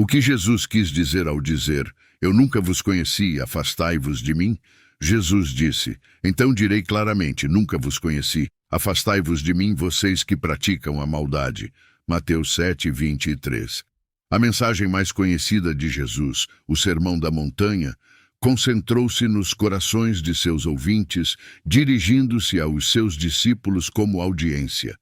O que Jesus quis dizer ao dizer, eu nunca vos conheci, afastai-vos de mim? Jesus disse, então direi claramente, nunca vos conheci, afastai-vos de mim, vocês que praticam a maldade. Mateus 7:23. A mensagem mais conhecida de Jesus, o Sermão da Montanha, concentrou-se nos corações de seus ouvintes, dirigindo-se aos seus discípulos como audiência.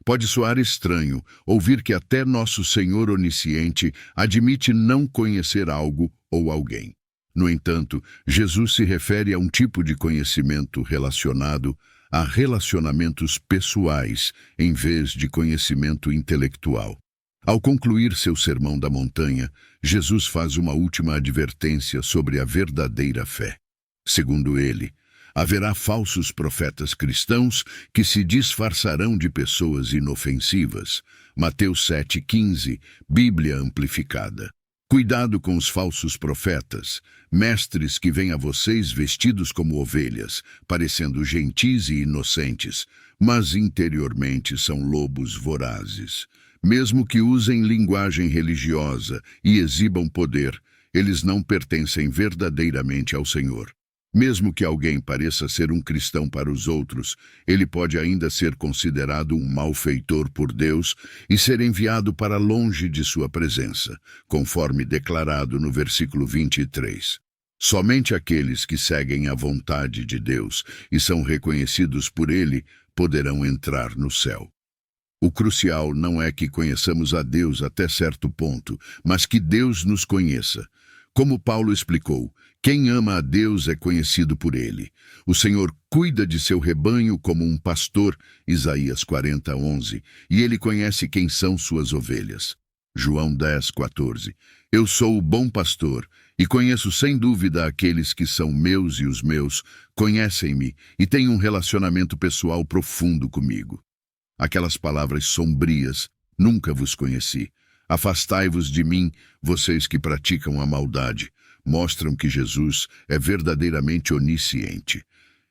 Pode soar estranho ouvir que até nosso Senhor onisciente admite não conhecer algo ou alguém. No entanto, Jesus se refere a um tipo de conhecimento relacionado a relacionamentos pessoais, em vez de conhecimento intelectual. Ao concluir seu Sermão da Montanha, Jesus faz uma última advertência sobre a verdadeira fé. Segundo ele, haverá falsos profetas cristãos que se disfarçarão de pessoas inofensivas. Mateus 7:15, Bíblia Amplificada. Cuidado com os falsos profetas, mestres que vêm a vocês vestidos como ovelhas, parecendo gentis e inocentes, mas interiormente são lobos vorazes. Mesmo que usem linguagem religiosa e exibam poder, eles não pertencem verdadeiramente ao Senhor. Mesmo que alguém pareça ser um cristão para os outros, ele pode ainda ser considerado um malfeitor por Deus e ser enviado para longe de sua presença, conforme declarado no versículo 23. Somente aqueles que seguem a vontade de Deus e são reconhecidos por Ele poderão entrar no céu. O crucial não é que conheçamos a Deus até certo ponto, mas que Deus nos conheça. Como Paulo explicou, quem ama a Deus é conhecido por Ele. O Senhor cuida de seu rebanho como um pastor, Isaías 40:11, e Ele conhece quem são suas ovelhas. João 10:14. Eu sou o bom pastor, e conheço sem dúvida aqueles que são meus e os meus conhecem-me e têm um relacionamento pessoal profundo comigo. Aquelas palavras sombrias, nunca vos conheci. Afastai-vos de mim, vocês que praticam a maldade, mostram que Jesus é verdadeiramente onisciente.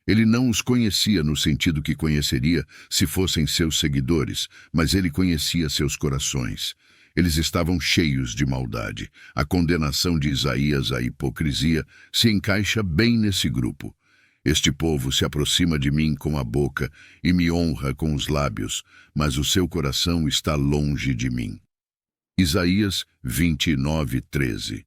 Ele não os conhecia no sentido que conheceria se fossem seus seguidores, mas ele conhecia seus corações. Eles estavam cheios de maldade. A condenação de Isaías à hipocrisia se encaixa bem nesse grupo. Este povo se aproxima de mim com a boca e me honra com os lábios, mas o seu coração está longe de mim. Isaías 29:13.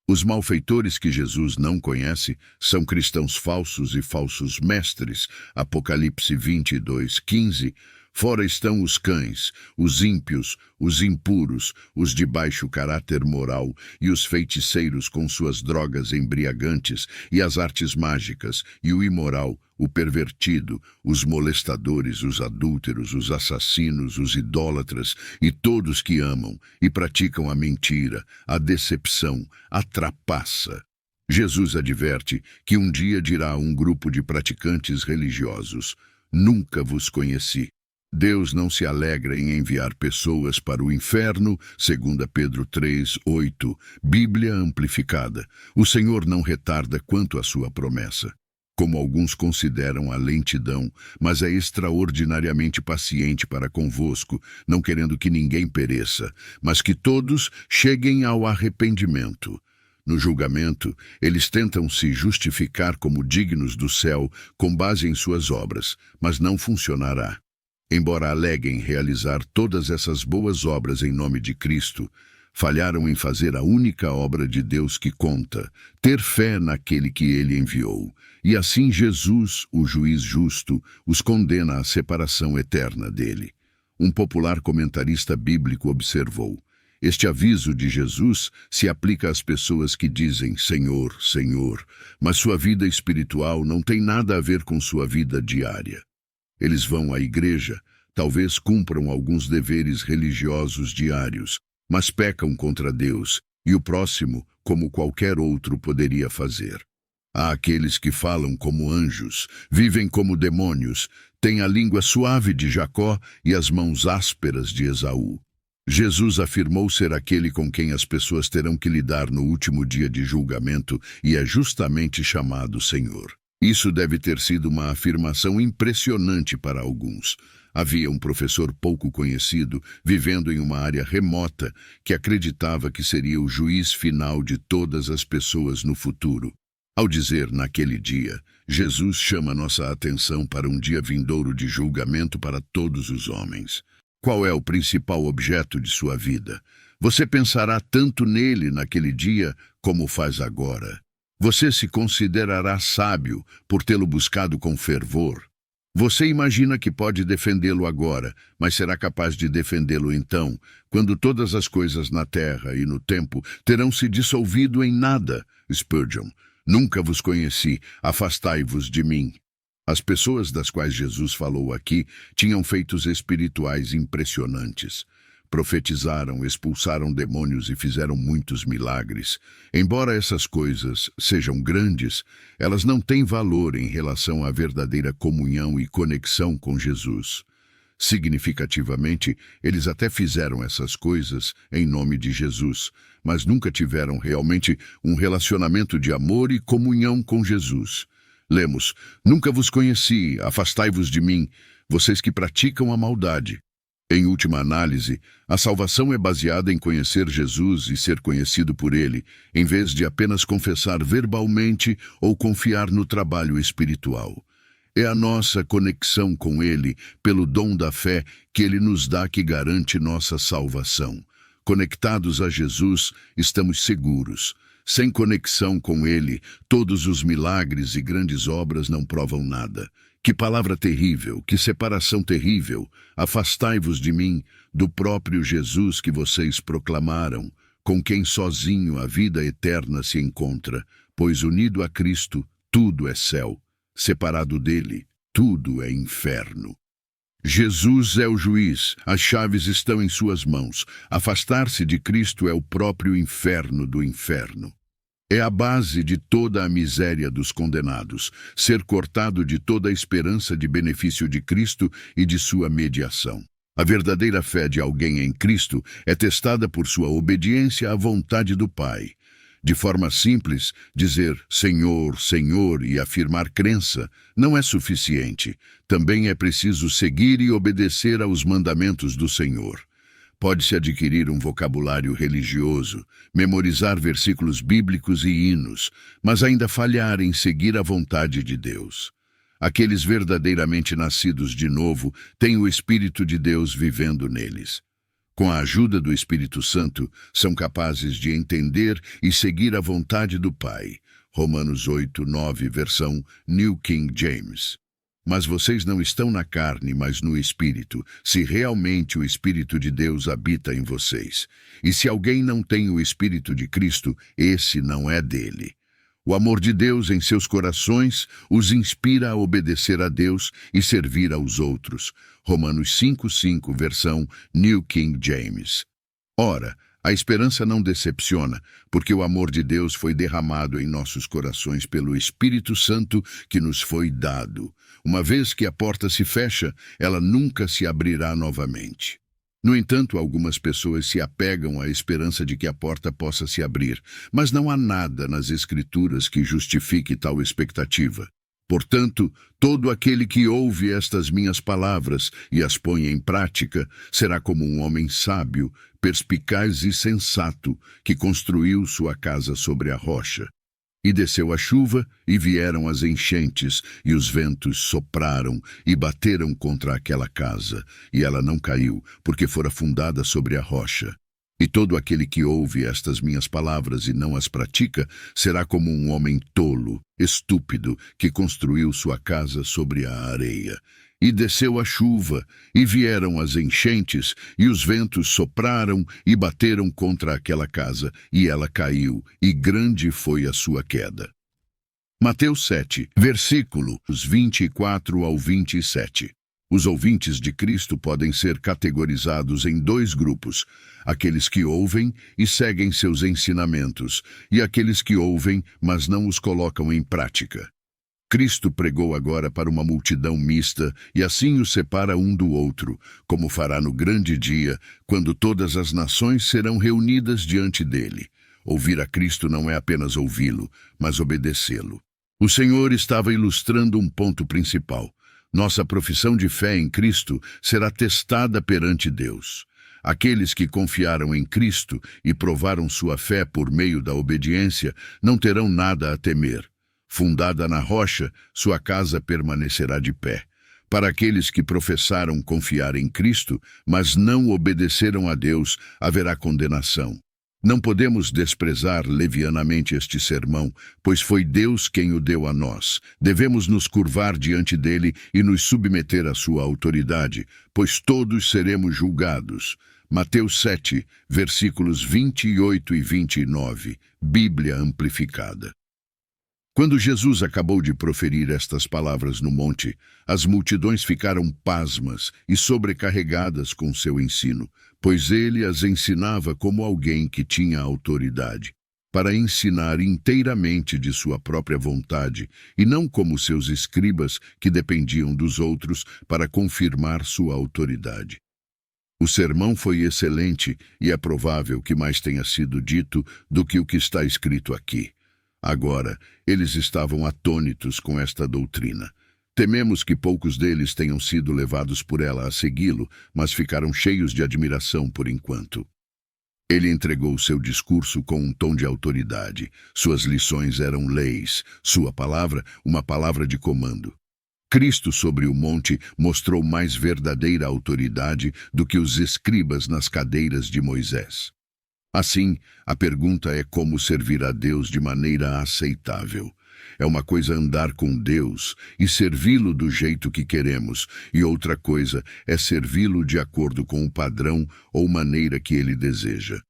Os malfeitores que Jesus não conhece são cristãos falsos e falsos mestres. Apocalipse 22:15. Fora estão os cães, os ímpios, os impuros, os de baixo caráter moral e os feiticeiros com suas drogas embriagantes e as artes mágicas, e o imoral, o pervertido, os molestadores, os adúlteros, os assassinos, os idólatras e todos que amam e praticam a mentira, a decepção, a trapaça. Jesus adverte que um dia dirá a um grupo de praticantes religiosos: nunca vos conheci. Deus não se alegra em enviar pessoas para o inferno, 2 Pedro 3:8, Bíblia Amplificada. O Senhor não retarda quanto à sua promessa, como alguns consideram a lentidão, mas é extraordinariamente paciente para convosco, não querendo que ninguém pereça, mas que todos cheguem ao arrependimento. No julgamento, eles tentam se justificar como dignos do céu com base em suas obras, mas não funcionará. Embora aleguem realizar todas essas boas obras em nome de Cristo, falharam em fazer a única obra de Deus que conta, ter fé naquele que Ele enviou. E assim Jesus, o juiz justo, os condena à separação eterna dele. Um popular comentarista bíblico observou: este aviso de Jesus se aplica às pessoas que dizem Senhor, Senhor, mas sua vida espiritual não tem nada a ver com sua vida diária. Eles vão à igreja, talvez cumpram alguns deveres religiosos diários, mas pecam contra Deus e o próximo como qualquer outro poderia fazer. Há aqueles que falam como anjos, vivem como demônios, têm a língua suave de Jacó e as mãos ásperas de Esaú. Jesus afirmou ser aquele com quem as pessoas terão que lidar no último dia de julgamento e é justamente chamado Senhor. Isso deve ter sido uma afirmação impressionante para alguns. Havia um professor pouco conhecido, vivendo em uma área remota, que acreditava que seria o juiz final de todas as pessoas no futuro. Ao dizer naquele dia, Jesus chama nossa atenção para um dia vindouro de julgamento para todos os homens. Qual é o principal objeto de sua vida? Você pensará tanto nele naquele dia como faz agora. Você se considerará sábio por tê-lo buscado com fervor. Você imagina que pode defendê-lo agora, mas será capaz de defendê-lo então, quando todas as coisas na terra e no tempo terão se dissolvido em nada? Spurgeon: nunca vos conheci, afastai-vos de mim. As pessoas das quais Jesus falou aqui tinham feitos espirituais impressionantes. Profetizaram, expulsaram demônios e fizeram muitos milagres. Embora essas coisas sejam grandes, elas não têm valor em relação à verdadeira comunhão e conexão com Jesus. Significativamente, eles até fizeram essas coisas em nome de Jesus, mas nunca tiveram realmente um relacionamento de amor e comunhão com Jesus. Lemos: nunca vos conheci, afastai-vos de mim, vocês que praticam a maldade. Em última análise, a salvação é baseada em conhecer Jesus e ser conhecido por Ele, em vez de apenas confessar verbalmente ou confiar no trabalho espiritual. É a nossa conexão com Ele, pelo dom da fé que Ele nos dá, que garante nossa salvação. Conectados a Jesus, estamos seguros. Sem conexão com Ele, todos os milagres e grandes obras não provam nada. Que palavra terrível, que separação terrível! Afastai-vos de mim, do próprio Jesus que vocês proclamaram, com quem sozinho a vida eterna se encontra, pois unido a Cristo, tudo é céu. Separado dele, tudo é inferno. Jesus é o juiz, as chaves estão em suas mãos. Afastar-se de Cristo é o próprio inferno do inferno. É a base de toda a miséria dos condenados, ser cortado de toda a esperança de benefício de Cristo e de sua mediação. A verdadeira fé de alguém em Cristo é testada por sua obediência à vontade do Pai. De forma simples, dizer Senhor, Senhor e afirmar crença não é suficiente. Também é preciso seguir e obedecer aos mandamentos do Senhor. Pode-se adquirir um vocabulário religioso, memorizar versículos bíblicos e hinos, mas ainda falhar em seguir a vontade de Deus. Aqueles verdadeiramente nascidos de novo têm o Espírito de Deus vivendo neles. Com a ajuda do Espírito Santo, são capazes de entender e seguir a vontade do Pai. Romanos 8:9, versão New King James. Mas vocês não estão na carne, mas no Espírito, se realmente o Espírito de Deus habita em vocês. E se alguém não tem o Espírito de Cristo, esse não é dele. O amor de Deus em seus corações os inspira a obedecer a Deus e servir aos outros. Romanos 5:5, versão New King James. Ora, a esperança não decepciona, porque o amor de Deus foi derramado em nossos corações pelo Espírito Santo que nos foi dado. Uma vez que a porta se fecha, ela nunca se abrirá novamente. No entanto, algumas pessoas se apegam à esperança de que a porta possa se abrir, mas não há nada nas Escrituras que justifique tal expectativa. Portanto, todo aquele que ouve estas minhas palavras e as põe em prática será como um homem sábio, perspicaz e sensato, que construiu sua casa sobre a rocha. E desceu a chuva, e vieram as enchentes, e os ventos sopraram e bateram contra aquela casa, e ela não caiu, porque fora fundada sobre a rocha. E todo aquele que ouve estas minhas palavras e não as pratica, será como um homem tolo, estúpido, que construiu sua casa sobre a areia. E desceu a chuva, e vieram as enchentes, e os ventos sopraram e bateram contra aquela casa, e ela caiu, e grande foi a sua queda. Mateus 7, versículos 24 ao 27. Os ouvintes de Cristo podem ser categorizados em dois grupos: aqueles que ouvem e seguem seus ensinamentos, e aqueles que ouvem, mas não os colocam em prática. Cristo pregou agora para uma multidão mista e assim os separa um do outro, como fará no grande dia, quando todas as nações serão reunidas diante dele. Ouvir a Cristo não é apenas ouvi-lo, mas obedecê-lo. O Senhor estava ilustrando um ponto principal. Nossa profissão de fé em Cristo será testada perante Deus. Aqueles que confiaram em Cristo e provaram sua fé por meio da obediência não terão nada a temer. Fundada na rocha, sua casa permanecerá de pé. Para aqueles que professaram confiar em Cristo, mas não obedeceram a Deus, haverá condenação. Não podemos desprezar levianamente este sermão, pois foi Deus quem o deu a nós. Devemos nos curvar diante dele e nos submeter à sua autoridade, pois todos seremos julgados. Mateus 7, versículos 28 e 29, Bíblia Amplificada. Quando Jesus acabou de proferir estas palavras no monte, as multidões ficaram pasmas e sobrecarregadas com seu ensino, pois ele as ensinava como alguém que tinha autoridade, para ensinar inteiramente de sua própria vontade, e não como seus escribas que dependiam dos outros para confirmar sua autoridade. O sermão foi excelente e é provável que mais tenha sido dito do que o que está escrito aqui. Agora, eles estavam atônitos com esta doutrina. Tememos que poucos deles tenham sido levados por ela a segui-lo, mas ficaram cheios de admiração por enquanto. Ele entregou seu discurso com um tom de autoridade. Suas lições eram leis, sua palavra, uma palavra de comando. Cristo sobre o monte mostrou mais verdadeira autoridade do que os escribas nas cadeiras de Moisés. Assim, a pergunta é como servir a Deus de maneira aceitável. É uma coisa andar com Deus e servi-lo do jeito que queremos, e outra coisa é servi-lo de acordo com o padrão ou maneira que ele deseja.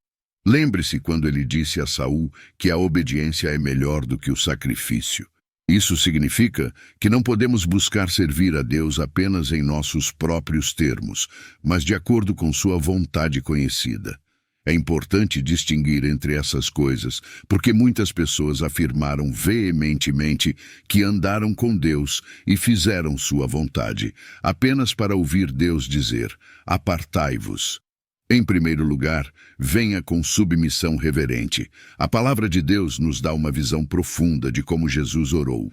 Lembre-se quando ele disse a Saul que a obediência é melhor do que o sacrifício. Isso significa que não podemos buscar servir a Deus apenas em nossos próprios termos, mas de acordo com sua vontade conhecida. É importante distinguir entre essas coisas, porque muitas pessoas afirmaram veementemente que andaram com Deus e fizeram sua vontade, apenas para ouvir Deus dizer: apartai-vos. Em primeiro lugar, venha com submissão reverente. A palavra de Deus nos dá uma visão profunda de como Jesus orou.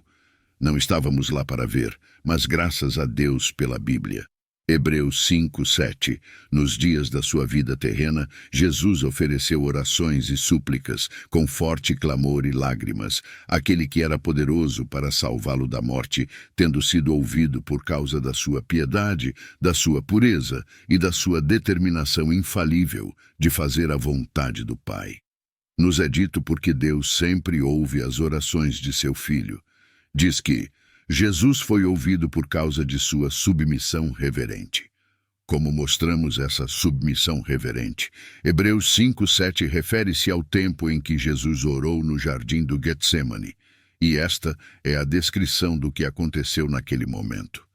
Não estávamos lá para ver, mas graças a Deus pela Bíblia. Hebreus 5, 7. Nos dias da sua vida terrena, Jesus ofereceu orações e súplicas, com forte clamor e lágrimas, àquele que era poderoso para salvá-lo da morte, tendo sido ouvido por causa da sua piedade, da sua pureza e da sua determinação infalível de fazer a vontade do Pai. Nos é dito porque Deus sempre ouve as orações de seu Filho. Diz que Jesus foi ouvido por causa de sua submissão reverente. Como mostramos essa submissão reverente? Hebreus 5:7 refere-se ao tempo em que Jesus orou no jardim do Getsemane, e esta é a descrição do que aconteceu naquele momento.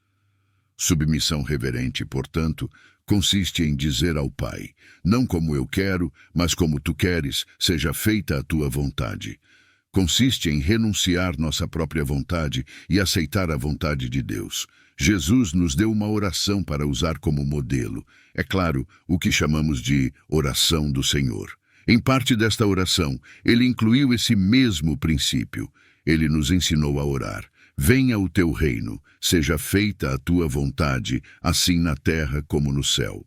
Submissão reverente, portanto, consiste em dizer ao Pai: não como eu quero, mas como tu queres, seja feita a tua vontade. Consiste em renunciar nossa própria vontade e aceitar a vontade de Deus. Jesus nos deu uma oração para usar como modelo. É claro, o que chamamos de oração do Senhor. Em parte desta oração, ele incluiu esse mesmo princípio. Ele nos ensinou a orar: venha o teu reino, seja feita a tua vontade, assim na terra como no céu.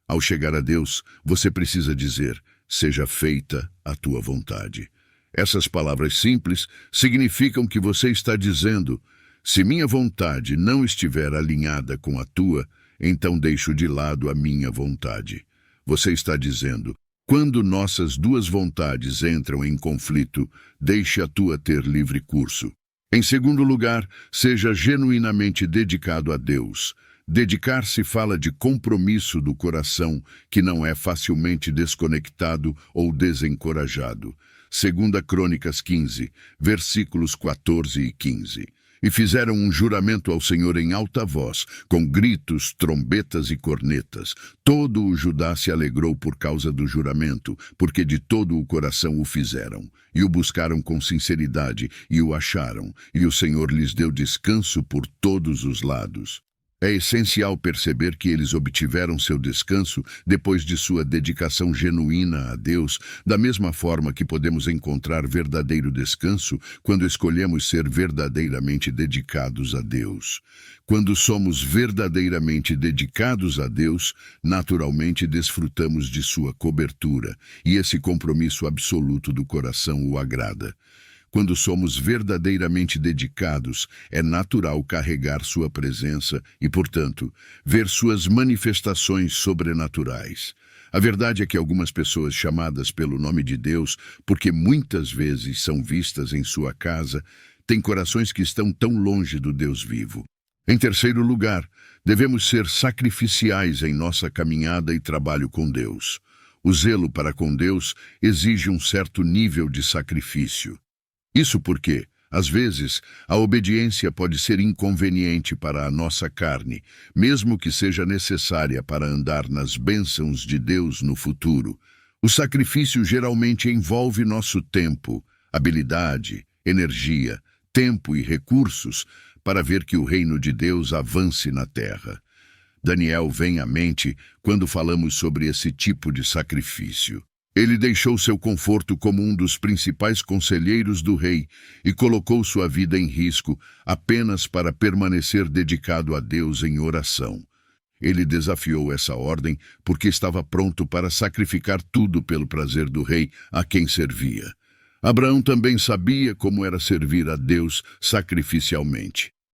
Ao chegar a Deus, você precisa dizer: seja feita a tua vontade. Essas palavras simples significam que você está dizendo: se minha vontade não estiver alinhada com a tua, então deixo de lado a minha vontade. Você está dizendo: quando nossas duas vontades entram em conflito, deixe a tua ter livre curso. Em segundo lugar, seja genuinamente dedicado a Deus. Dedicar-se fala de compromisso do coração que não é facilmente desconectado ou desencorajado. 2 Crônicas 15, versículos 14 e 15. E fizeram um juramento ao Senhor em alta voz, com gritos, trombetas e cornetas. Todo o Judá se alegrou por causa do juramento, porque de todo o coração o fizeram. E o buscaram com sinceridade, e o acharam, e o Senhor lhes deu descanso por todos os lados. É essencial perceber que eles obtiveram seu descanso depois de sua dedicação genuína a Deus, da mesma forma que podemos encontrar verdadeiro descanso quando escolhemos ser verdadeiramente dedicados a Deus. Quando somos verdadeiramente dedicados a Deus, naturalmente desfrutamos de sua cobertura, e esse compromisso absoluto do coração o agrada. Quando somos verdadeiramente dedicados, é natural carregar sua presença e, portanto, ver suas manifestações sobrenaturais. A verdade é que algumas pessoas chamadas pelo nome de Deus, porque muitas vezes são vistas em sua casa, têm corações que estão tão longe do Deus vivo. Em terceiro lugar, devemos ser sacrificiais em nossa caminhada e trabalho com Deus. O zelo para com Deus exige um certo nível de sacrifício. Isso porque, às vezes, a obediência pode ser inconveniente para a nossa carne, mesmo que seja necessária para andar nas bênçãos de Deus no futuro. O sacrifício geralmente envolve nosso tempo, habilidade, energia, tempo e recursos para ver que o reino de Deus avance na terra. Daniel vem à mente quando falamos sobre esse tipo de sacrifício. Ele deixou seu conforto como um dos principais conselheiros do rei e colocou sua vida em risco apenas para permanecer dedicado a Deus em oração. Ele desafiou essa ordem porque estava pronto para sacrificar tudo pelo prazer do rei a quem servia. Abraão também sabia como era servir a Deus sacrificialmente.